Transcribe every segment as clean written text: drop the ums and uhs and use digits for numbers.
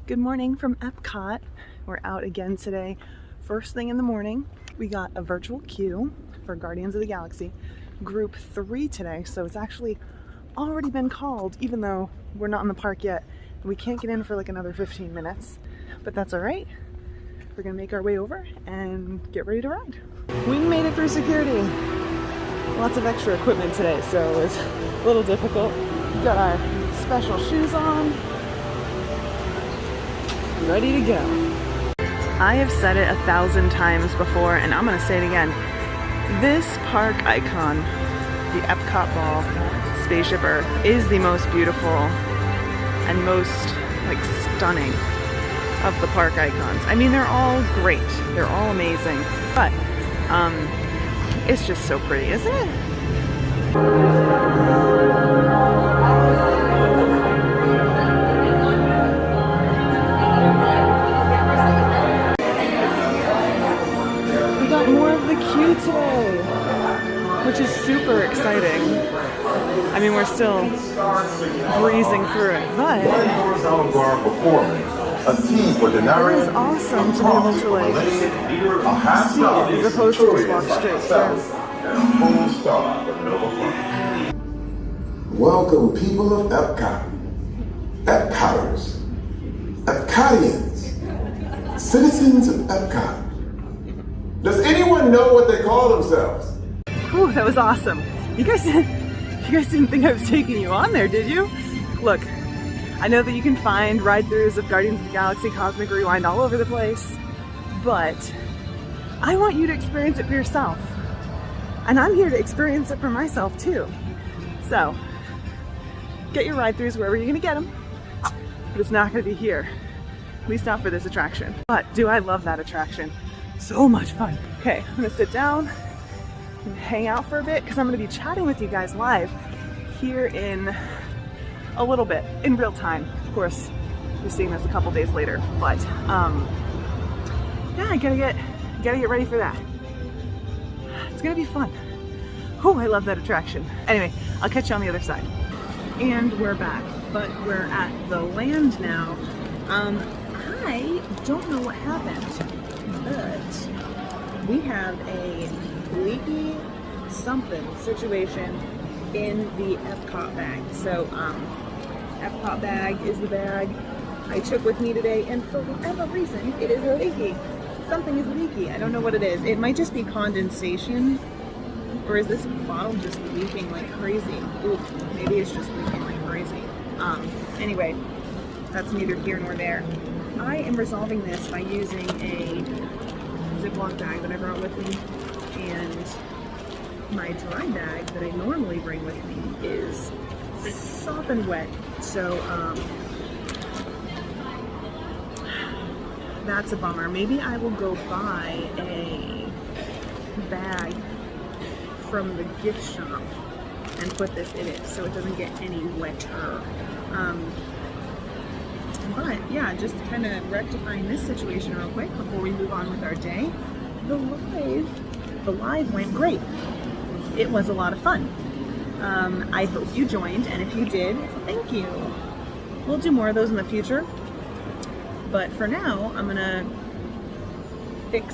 Good morning from Epcot. We're out again today. First thing in the morning, we got a virtual queue for Guardians of the Galaxy, group 3 today. So it's actually already been called, even though we're not in the park yet. We can't get in for like another 15 minutes, but that's all right. We're gonna make our way over and get ready to ride. We made it through security. Lots of extra equipment today, so it was a little difficult. We've got our special shoes on, ready to go. I have said it 1,000 times before, and I'm gonna say it again. This park icon, the Epcot ball, Spaceship Earth, is the most beautiful and most stunning of the park icons. I mean, they're all great, they're all amazing, but it's just so pretty, isn't it? We got more of the queue today, which is super exciting. I mean, we're still breezing through it, but it is awesome to be able to see it as opposed to just walk straight through. Welcome, people of Epcot, Epcoters, Epcotians, citizens of Epcot. Does anyone know what they call themselves? Whew, that was awesome. You guys didn't think I was taking you on there, did you? Look, I know that you can find ride-throughs of Guardians of the Galaxy Cosmic Rewind all over the place, but I want you to experience it for yourself. And I'm here to experience it for myself too. So, get your ride-throughs wherever you're gonna get them, but it's not gonna be here. At least not for this attraction. But do I love that attraction? So much fun. Okay, I'm gonna sit down and hang out for a bit because I'm gonna be chatting with you guys live here in a little bit, in real time. Of course, you're seeing this a couple days later, but yeah, I gotta get ready for that. It's gonna be fun. Oh, I love that attraction. Anyway, I'll catch you on the other side. And we're back, but we're at the land now. I don't know what happened, but we have a leaky something situation in the Epcot bag. So, Epcot bag is the bag I took with me today, and for whatever reason, it is leaky. Something is leaky. I don't know what it is. It might just be condensation, or is this bottle just leaking like crazy? Ooh, maybe it's just leaking like crazy. Anyway, that's neither here nor there. I am resolving this by using a Ziploc bag that I brought with me, and my dry bag that I normally bring with me is sopping wet. So, that's a bummer. Maybe I will go buy a bag from the gift shop and put this in it so it doesn't get any wetter. But yeah, just kind of rectifying this situation real quick before we move on with our day. The live went great. It was a lot of fun. I hope you joined, and if you did, thank you. We'll do more of those in the future. But for now, I'm gonna fix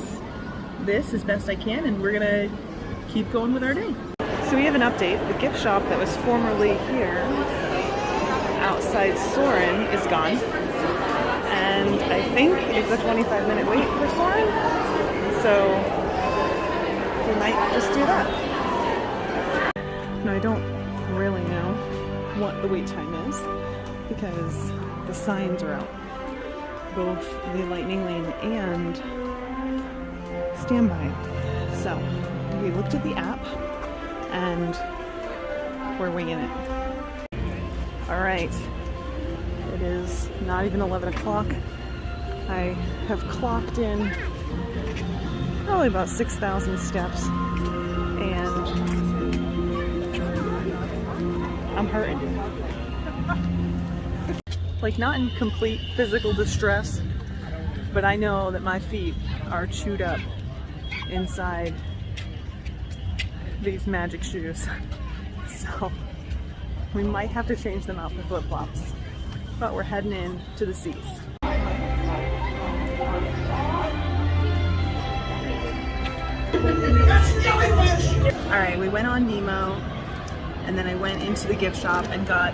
this as best I can, and we're gonna keep going with our day. So we have an update. The gift shop that was formerly here outside Soarin' is gone. And I think it's a 25-minute wait for Soarin'. So we might just do that. Now, I don't really know what the wait time is because the signs are out. Both the Lightning Lane and Standby. So we looked at the app and we're winging it. All right, it is not even 11 o'clock. I have clocked in probably about 6,000 steps and I'm hurting. Like, not in complete physical distress, but I know that my feet are chewed up inside these magic shoes. So we might have to change them out for flip-flops. But we're heading in to the seas. Alright, we went on Nemo, and then I went into the gift shop and got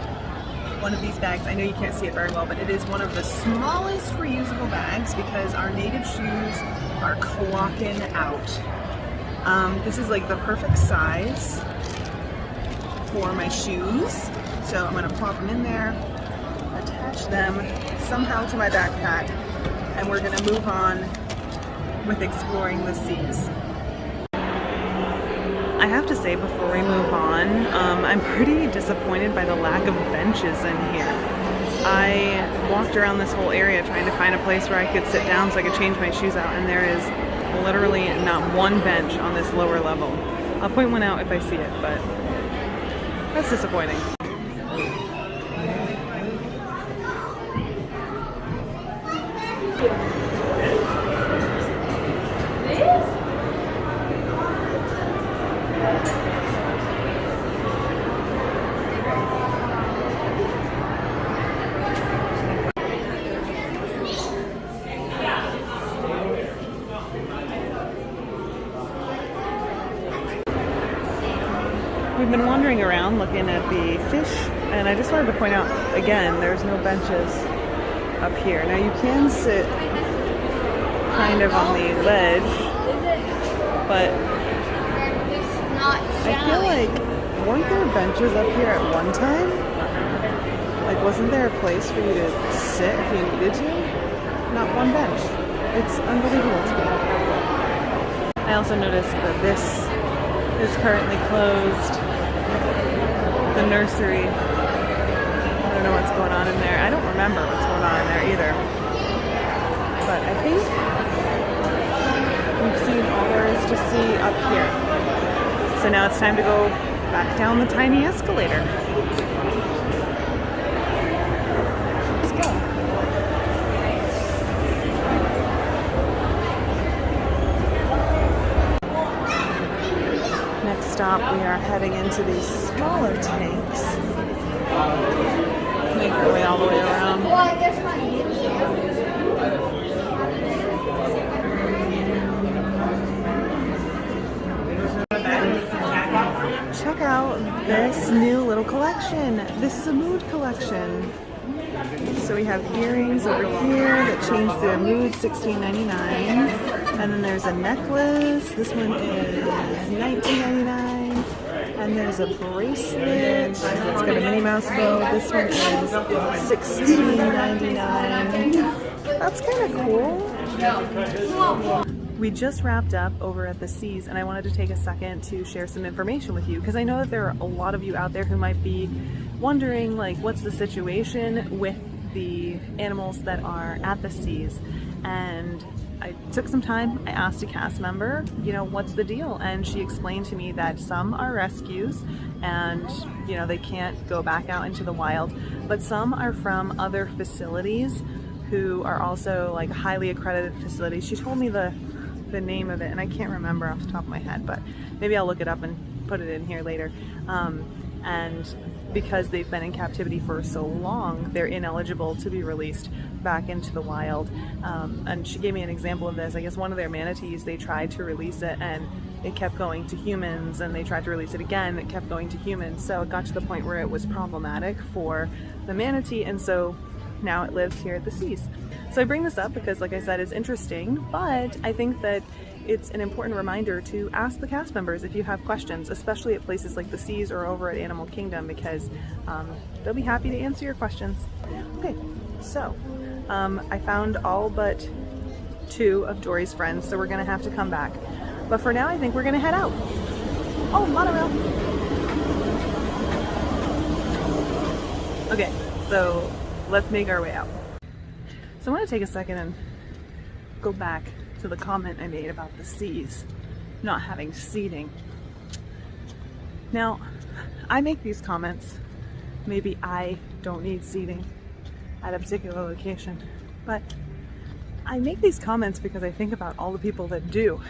one of these bags. I know you can't see it very well, but it is one of the smallest reusable bags because our native shoes are clocking out. This is like the perfect size for my shoes. So I'm gonna plop them in there, attach them somehow to my backpack, and we're gonna move on with exploring the seas. I have to say before we move on, I'm pretty disappointed by the lack of benches in here. I walked around this whole area trying to find a place where I could sit down so I could change my shoes out, and there is literally not one bench on this lower level. I'll point one out if I see it, but that's disappointing. We've been wandering around looking at the fish, and I just wanted to point out again, there's no benches up here. Now you can sit kind of on the ledge, but I feel like, weren't there benches up here at one time? Like, wasn't there a place for you to sit if you needed to? Not one bench. It's unbelievable to me. I also noticed that this is currently closed. The nursery. I don't know what's going on in there. I don't remember what's going on in there either. But I think we've seen all there is to see up here. So now it's time to go back down the tiny escalator. Let's go. Next stop, we are heading into these smaller tanks. Make our way all the way around. Check out this new little collection. This is a mood collection. So we have earrings over here that change their mood, $16.99. And then there's a necklace. This one is $19.99. And there's a bracelet. It's got a Minnie Mouse bow. This one is $16.99. That's kind of cool. We just wrapped up over at the Seas, and I wanted to take a second to share some information with you because I know that there are a lot of you out there who might be wondering, like, what's the situation with the animals that are at the Seas. And I took some time, I asked a cast member, you know, what's the deal? And she explained to me that some are rescues and, you know, they can't go back out into the wild, but some are from other facilities who are also like highly accredited facilities. She told me the name of it, and I can't remember off the top of my head, but maybe I'll look it up and put it in here later. And because they've been in captivity for so long, they're ineligible to be released back into the wild. And she gave me an example of this. I guess one of their manatees, they tried to release it and it kept going to humans, and they tried to release it again, it kept going to humans. So it got to the point where it was problematic for the manatee, and so now it lives here at the Seas. So I bring this up because, like I said, it's interesting, but I think that it's an important reminder to ask the cast members if you have questions, especially at places like the Seas or over at Animal Kingdom, because they'll be happy to answer your questions. Okay, so I found all but 2 of Dory's friends, so we're gonna have to come back. But for now, I think we're gonna head out. Oh, monorail. Okay, so let's make our way out. So I want to take a second and go back to the comment I made about the Seas not having seating. Now, I make these comments, maybe I don't need seating at a particular location, but I make these comments because I think about all the people that do.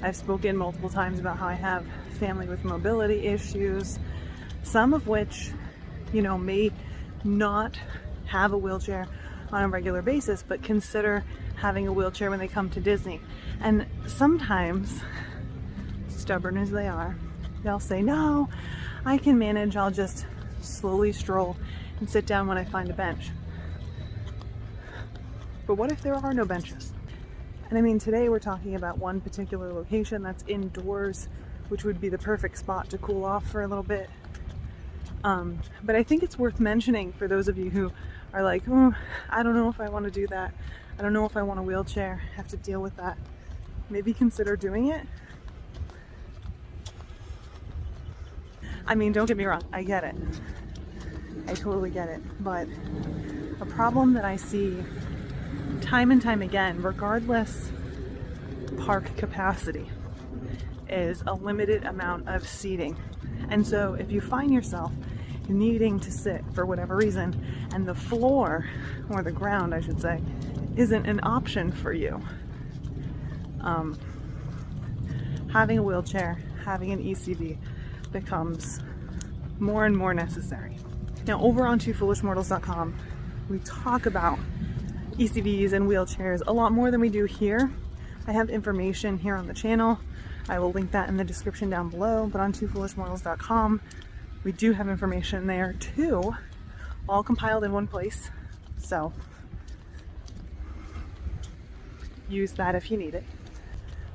I've spoken multiple times about how I have family with mobility issues, some of which, you know, may not have a wheelchair, on a regular basis, but consider having a wheelchair when they come to Disney. And sometimes, stubborn as they are, they'll say, no, I can manage, I'll just slowly stroll and sit down when I find a bench. But what if there are no benches? And I mean, today we're talking about one particular location that's indoors, which would be the perfect spot to cool off for a little bit. But I think it's worth mentioning for those of you who are like, oh, I don't know if I want to do that. I don't know if I want a wheelchair, have to deal with that. Maybe consider doing it. I mean, don't get me wrong, I get it. I totally get it. But a problem that I see time and time again, regardless park capacity, is a limited amount of seating. And so if you find yourself needing to sit for whatever reason, and the floor, or the ground I should say, isn't an option for you, having a wheelchair, having an ECV becomes more and more necessary. Now over on twofoolishmortals.com, we talk about ECVs and wheelchairs a lot more than we do here. I have information here on the channel. I will link that in the description down below, but on twofoolishmortals.com, we do have information there too, all compiled in one place. So use that if you need it.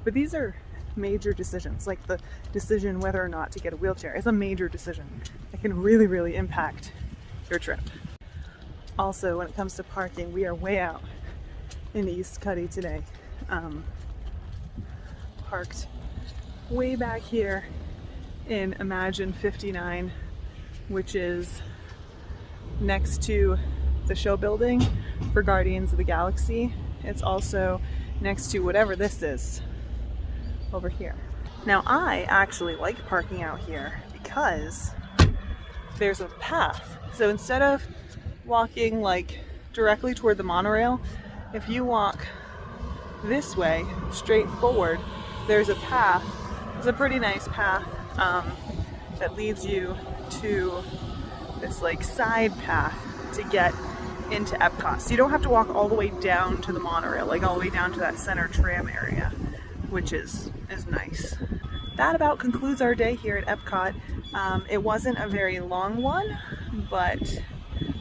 But these are major decisions, like the decision whether or not to get a wheelchair is a major decision that can really, really impact your trip. Also, when it comes to parking, we are way out in East Cuddy today. Parked way back here in Imagine 59, which is next to the show building for Guardians of the Galaxy. It's also next to whatever this is over here. Now, I actually like parking out here because there's a path. So instead of walking like directly toward the monorail, if you walk this way straight forward, there's a path. It's a pretty nice path that leads you to this like side path to get into Epcot. So you don't have to walk all the way down to the monorail, like all the way down to that center tram area, which is nice. That about concludes our day here at Epcot. It wasn't a very long one, but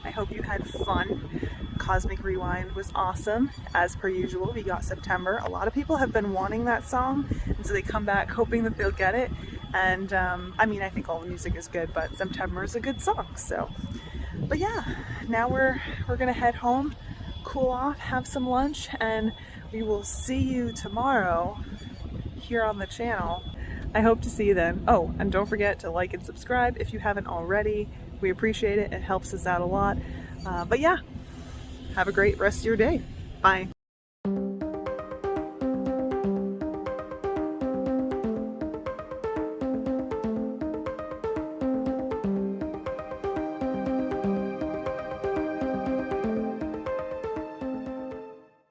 I hope you had fun. Cosmic Rewind was awesome, as per usual. We got September. A lot of people have been wanting that song, and so they come back hoping that they'll get it. And I mean, I think all the music is good, but September is a good song. So, but yeah, now we're gonna head home, cool off, have some lunch, and we will see you tomorrow here on the channel. I hope to see you then. Oh, and don't forget to like and subscribe if you haven't already. We appreciate it. It helps us out a lot. But yeah, have a great rest of your day. Bye.